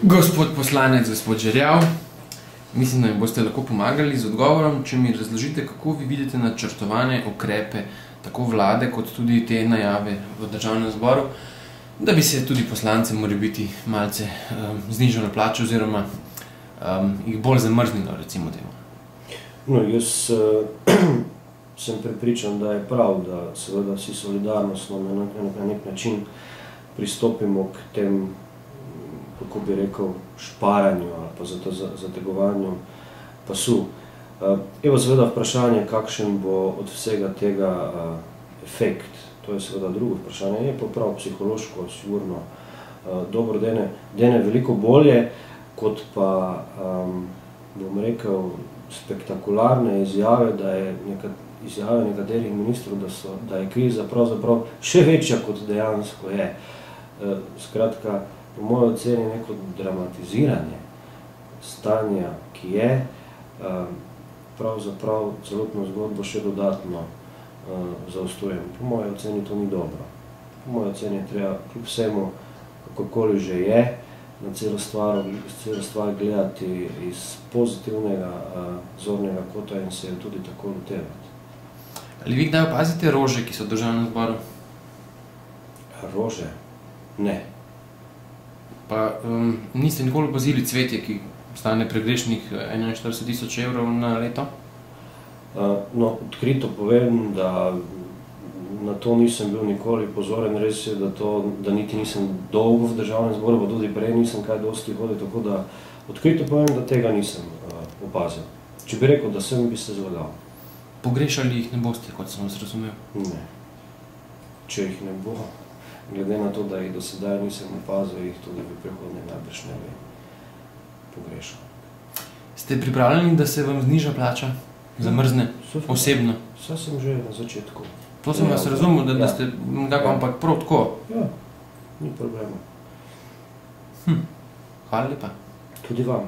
Gospod poslanec, gospod Žerjav, mislim, da mi boste lahko pomagali z odgovorom, če mi razložite, kako vi vidite načrtovane ukrepe tako vlade, kot tudi te najave v državnem zboru, da bi se tudi poslancem morebiti malce znižalo plačo oziroma jih bolj zamrznilo, recimo temu. No, jaz sem prepričan, da je prav, da seveda si solidarnostno na nek način pristopimo k tem, kako bi rekel, šparanju ali pa zategovanju pasu. Evo seveda vprašanje, kakšen bo od vsega tega efekt, to je seveda drugo vprašanje, je pa prav psihološko, sigurno dobro, dene veliko bolje, kot pa, bom rekel, spektakularne izjave, da je izjave nekaterih ministrov, da je kriza pravzaprav še večja, kot dejansko je. Skratka, po moji oceni neko dramatiziranje stanja, ki je, pravzaprav celotno zgodbo še dodatno zaostrujem. Po moji oceni to ni dobro. Po moji oceni je treba kljub vsemu, kakorkoli že je, na celo stvar gledati iz pozitivnega zornega kota in se jo tudi tako lotevati. Ali vi kdaj opazite rože, ki so v državnem zboru? Rože? Ne. Pa niste nikoli opazili cvetje, ki stane pregrešnih 41.000 evrov na leto? No, odkrito povem, da na to nisem bil nikoli pozoren, res je, da niti nisem dolgo v državnem zboru, pa tudi prej nisem kaj dosti hodil, tako da odkrito povem, da tega nisem opazil. Če bi rekel, da sem, bi se zlagal. Pogrešali jih ne boste, kot sem vas razumel? Ne. Če jih ne bo, glede na to, da jih do sedaj nisem opazil, jih tudi v prihodnje najbrž ne bi pogrešal. Ste pripravljeni, da se vam zniža plača? Zamrzne? Osebno? Saj sem že na začetku. To sem vas razumel, da ste nekako, ampak prav tako. Ja, ni problema. Hvala lepa. Tudi vam.